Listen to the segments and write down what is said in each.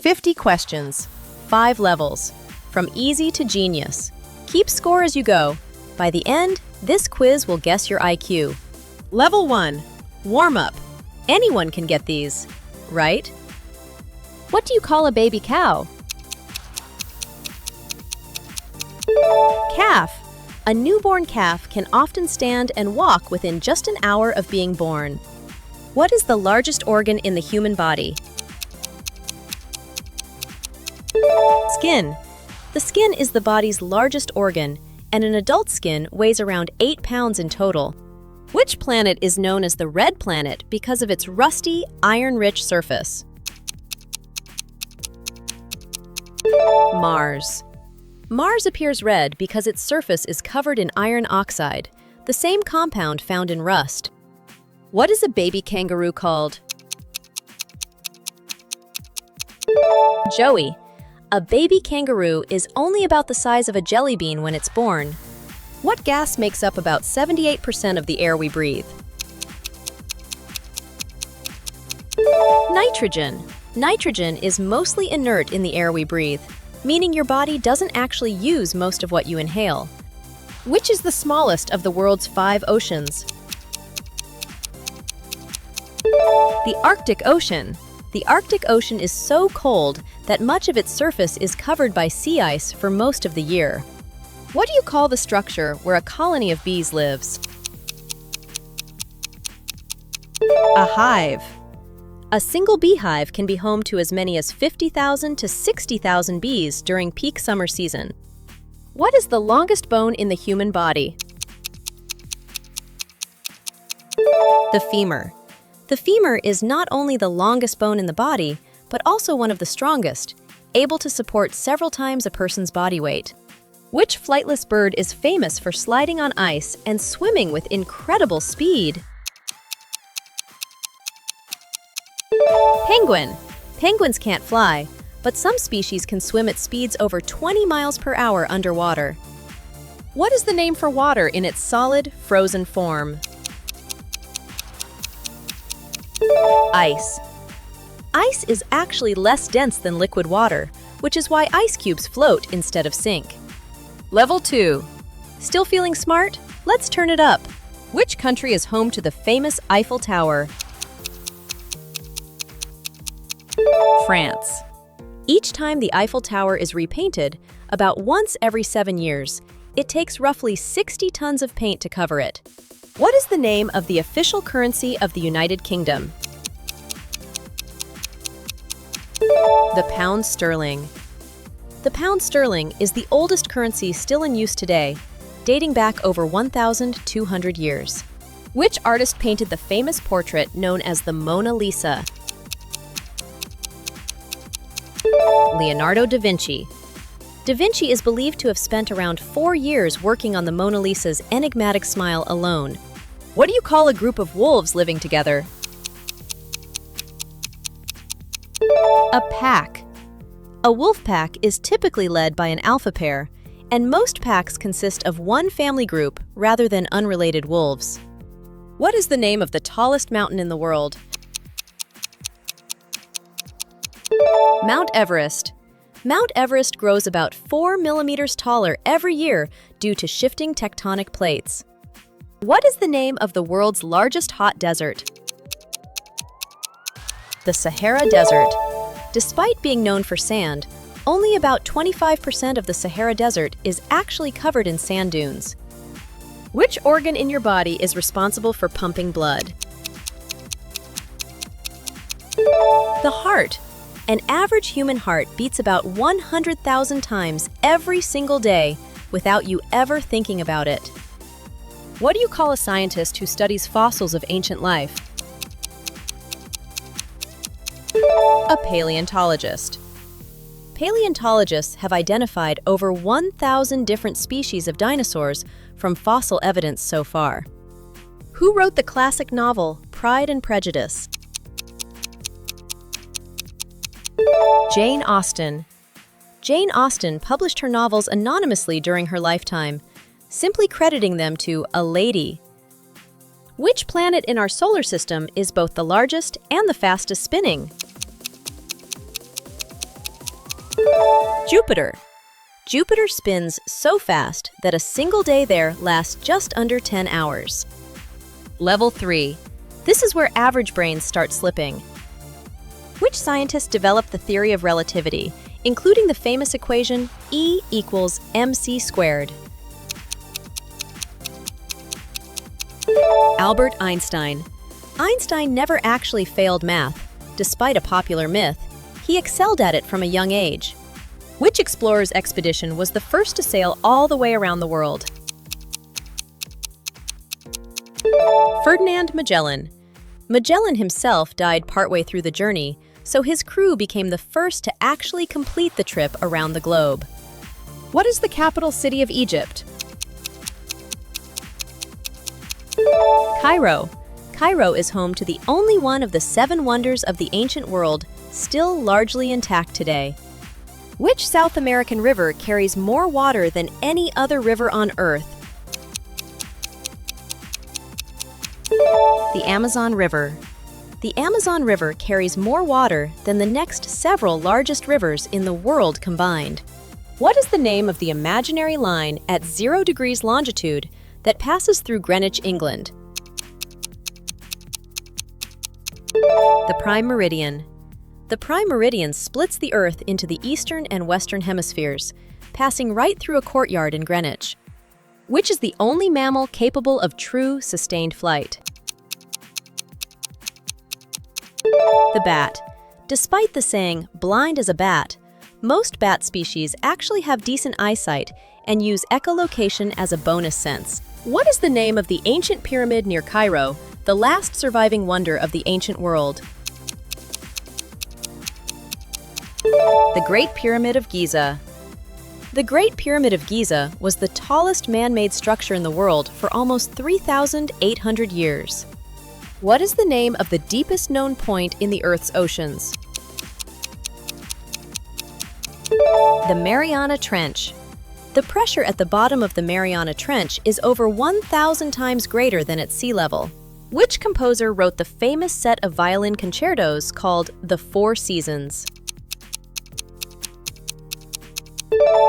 50 questions, 5 levels, from easy to genius. Keep score as you go. By the end, this quiz will guess your IQ. Level 1. Warm-up. Anyone can get these, right? What do you call a baby cow? Calf. A newborn calf can often stand and walk within just an hour of being born. What is the largest organ in the human body? Skin. The skin is the body's largest organ, and an adult skin weighs around 8 pounds in total. Which planet is known as the red planet because of its rusty, iron-rich surface? Mars. Mars appears red because its surface is covered in iron oxide, the same compound found in rust. What is a baby kangaroo called? Joey. A baby kangaroo is only about the size of a jelly bean when it's born. What gas makes up about 78% of the air we breathe? Nitrogen. Nitrogen is mostly inert in the air we breathe, meaning your body doesn't actually use most of what you inhale. Which is the smallest of the world's 5 oceans? The Arctic Ocean. The Arctic Ocean is so cold that much of its surface is covered by sea ice for most of the year. What do you call the structure where a colony of bees lives? A hive. A single beehive can be home to as many as 50,000 to 60,000 bees during peak summer season. What is the longest bone in the human body? The femur. The femur is not only the longest bone in the body, but also one of the strongest, able to support several times a person's body weight. Which flightless bird is famous for sliding on ice and swimming with incredible speed? Penguin. Penguins can't fly, but some species can swim at speeds over 20 miles per hour underwater. What is the name for water in its solid, frozen form? Ice. Ice is actually less dense than liquid water, which is why ice cubes float instead of sink. Level 2. Still feeling smart? Let's turn it up. Which country is home to the famous Eiffel Tower? France. Each time the Eiffel Tower is repainted, about once every 7 years, it takes roughly 60 tons of paint to cover it. What is the name of the official currency of the United Kingdom? The pound sterling. The pound sterling is the oldest currency still in use today, dating back over 1,200 years. Which artist painted the famous portrait known as the Mona Lisa? Leonardo da Vinci. Da Vinci is believed to have spent around 4 years working on the Mona Lisa's enigmatic smile alone. What do you call a group of wolves living together? A pack. A wolf pack is typically led by an alpha pair, and most packs consist of one family group rather than unrelated wolves. What is the name of the tallest mountain in the world? Mount Everest. Mount Everest grows about 4 millimeters taller every year due to shifting tectonic plates. What is the name of the world's largest hot desert? The Sahara Desert. Despite being known for sand, only about 25% of the Sahara Desert is actually covered in sand dunes. Which organ in your body is responsible for pumping blood? The heart. An average human heart beats about 100,000 times every single day without you ever thinking about it. What do you call a scientist who studies fossils of ancient life? A paleontologist. Paleontologists have identified over 1,000 different species of dinosaurs from fossil evidence so far. Who wrote the classic novel Pride and Prejudice? Jane Austen. Jane Austen published her novels anonymously during her lifetime, simply crediting them to a lady. Which planet in our solar system is both the largest and the fastest spinning? Jupiter. Jupiter spins so fast that a single day there lasts just under 10 hours. Level 3. This is where average brains start slipping. Which scientist developed the theory of relativity, including the famous equation E equals mc squared? Albert Einstein. Einstein never actually failed math. Despite a popular myth, he excelled at it from a young age. Which explorer's expedition was the first to sail all the way around the world? Ferdinand Magellan. Magellan himself died partway through the journey, so his crew became the first to actually complete the trip around the globe. What is the capital city of Egypt? Cairo. Cairo is home to the only one of the 7 wonders of the ancient world still largely intact today. Which South American river carries more water than any other river on Earth? The Amazon River. The Amazon River carries more water than the next several largest rivers in the world combined. What is the name of the imaginary line at 0 degrees longitude that passes through Greenwich, England? The Prime Meridian. The Prime Meridian splits the Earth into the eastern and western hemispheres, passing right through a courtyard in Greenwich. Which is the only mammal capable of true sustained flight? The bat. Despite the saying, blind as a bat, most bat species actually have decent eyesight and use echolocation as a bonus sense. What is the name of the ancient pyramid near Cairo, the last surviving wonder of the ancient world? The Great Pyramid of Giza. The Great Pyramid of Giza was the tallest man-made structure in the world for almost 3,800 years. What is the name of the deepest known point in the Earth's oceans? The Mariana Trench. The pressure at the bottom of the Mariana Trench is over 1,000 times greater than at sea level. Which composer wrote the famous set of violin concertos called The Four Seasons?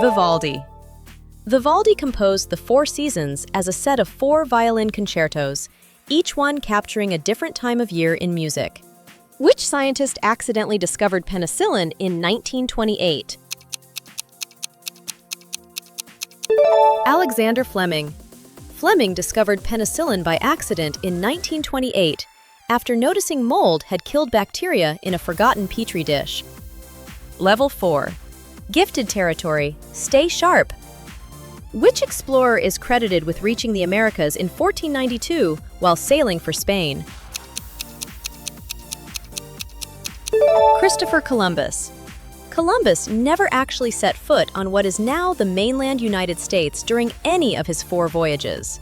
Vivaldi. Vivaldi composed The Four Seasons as a set of 4 violin concertos, each one capturing a different time of year in music. Which scientist accidentally discovered penicillin in 1928? Alexander Fleming. Fleming discovered penicillin by accident in 1928 after noticing mold had killed bacteria in a forgotten petri dish. Level 4. Gifted territory. Stay sharp. Which explorer is credited with reaching the Americas in 1492 while sailing for Spain? Christopher Columbus. Columbus never actually set foot on what is now the mainland United States during any of his 4 voyages.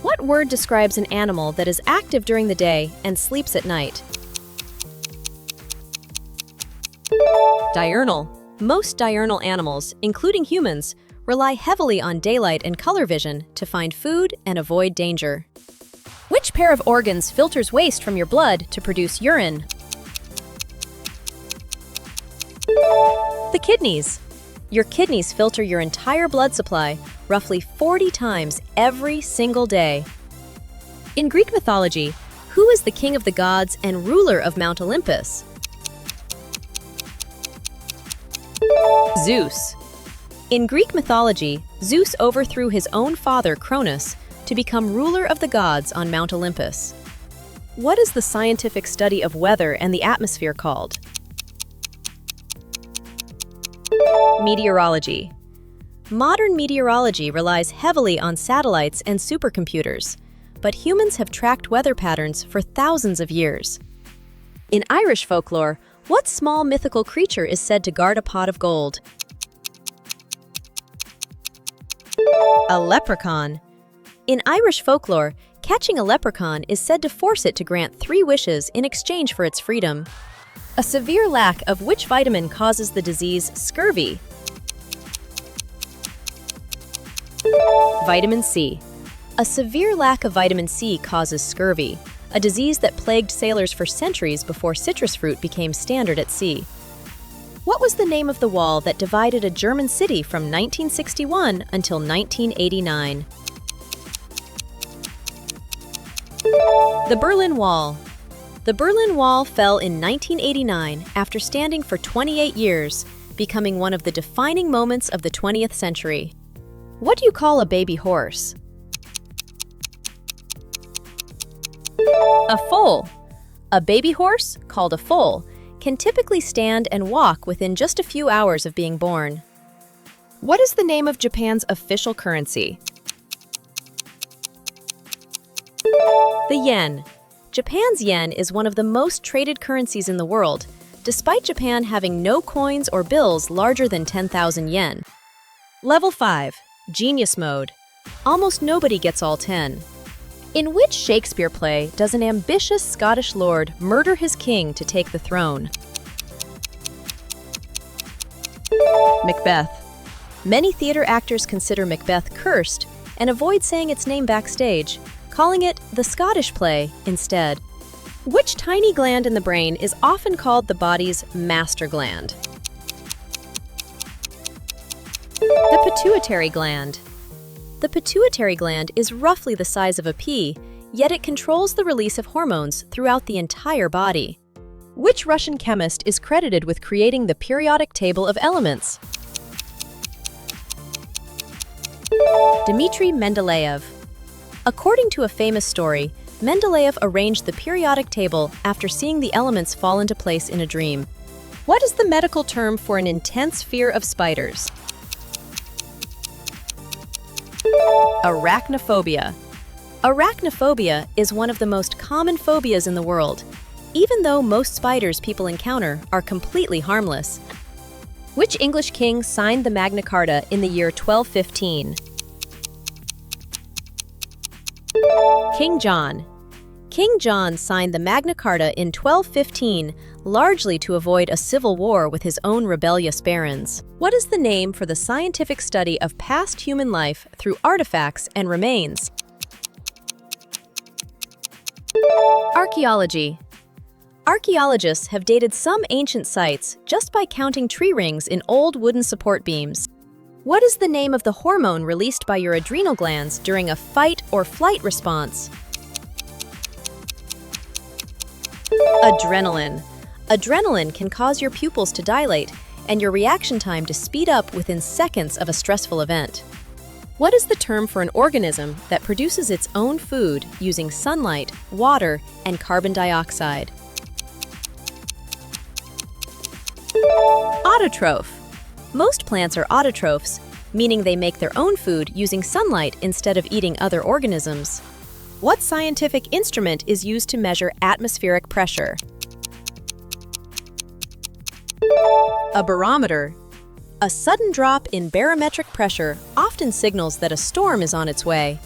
What word describes an animal that is active during the day and sleeps at night? Diurnal. Most diurnal animals, including humans, rely heavily on daylight and color vision to find food and avoid danger. Which pair of organs filters waste from your blood to produce urine? The kidneys. Your kidneys filter your entire blood supply roughly 40 times every single day. In Greek mythology, who is the king of the gods and ruler of Mount Olympus? Zeus. In Greek mythology, Zeus overthrew his own father, Cronus, to become ruler of the gods on Mount Olympus. What is the scientific study of weather and the atmosphere called? Meteorology. Modern meteorology relies heavily on satellites and supercomputers, but humans have tracked weather patterns for thousands of years. In Irish folklore, what small mythical creature is said to guard a pot of gold? A leprechaun. In Irish folklore, catching a leprechaun is said to force it to grant 3 wishes in exchange for its freedom. A severe lack of which vitamin causes the disease scurvy? Vitamin C. A severe lack of vitamin C causes scurvy, a disease that plagued sailors for centuries before citrus fruit became standard at sea. What was the name of the wall that divided a German city from 1961 until 1989? The Berlin Wall. The Berlin Wall fell in 1989 after standing for 28 years, becoming one of the defining moments of the 20th century. What do you call a baby horse? A foal. A baby horse, called a foal, can typically stand and walk within just a few hours of being born. What is the name of Japan's official currency? The yen. Japan's yen is one of the most traded currencies in the world, despite Japan having no coins or bills larger than 10,000 yen. Level 5. Genius Mode. Almost nobody gets all 10. In which Shakespeare play does an ambitious Scottish lord murder his king to take the throne? Macbeth. Many theater actors consider Macbeth cursed and avoid saying its name backstage, calling it the Scottish play instead. Which tiny gland in the brain is often called the body's master gland? The pituitary gland. The pituitary gland is roughly the size of a pea, yet it controls the release of hormones throughout the entire body. Which Russian chemist is credited with creating the periodic table of elements? Dmitry Mendeleev. According to a famous story, Mendeleev arranged the periodic table after seeing the elements fall into place in a dream. What is the medical term for an intense fear of spiders? Arachnophobia. Arachnophobia is one of the most common phobias in the world, even though most spiders people encounter are completely harmless. Which English king signed the Magna Carta in the year 1215? King John. King John signed the Magna Carta in 1215, largely to avoid a civil war with his own rebellious barons. What is the name for the scientific study of past human life through artifacts and remains? Archaeology. Archaeologists have dated some ancient sites just by counting tree rings in old wooden support beams. What is the name of the hormone released by your adrenal glands during a fight or flight response? Adrenaline. Adrenaline can cause your pupils to dilate and your reaction time to speed up within seconds of a stressful event. What is the term for an organism that produces its own food using sunlight, water, and carbon dioxide? Autotroph. Most plants are autotrophs, meaning they make their own food using sunlight instead of eating other organisms. What scientific instrument is used to measure atmospheric pressure? A barometer. A sudden drop in barometric pressure often signals that a storm is on its way.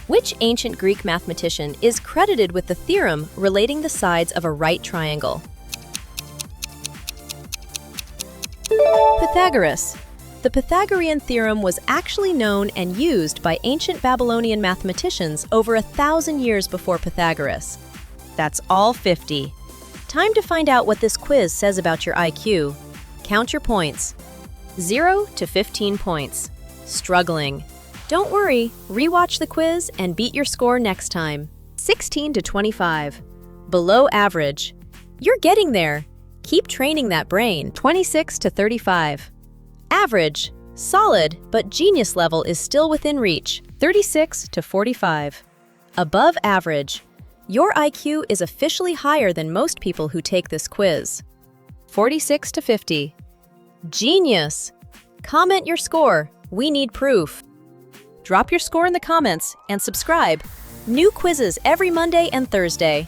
Which ancient Greek mathematician is credited with the theorem relating the sides of a right triangle? Pythagoras. The Pythagorean theorem was actually known and used by ancient Babylonian mathematicians over 1,000 years before Pythagoras. That's all 50. Time to find out what this quiz says about your IQ. Count your points. 0 to 15 points. Struggling. Don't worry, rewatch the quiz and beat your score next time. 16 to 25. Below average. You're getting there. Keep training that brain. 26 to 35. Average. Solid, but genius level is still within reach. 36 to 45. Above average. Your IQ is officially higher than most people who take this quiz. 46 to 50. Genius. Comment your score. We need proof. Drop your score in the comments and subscribe. New quizzes every Monday and Thursday.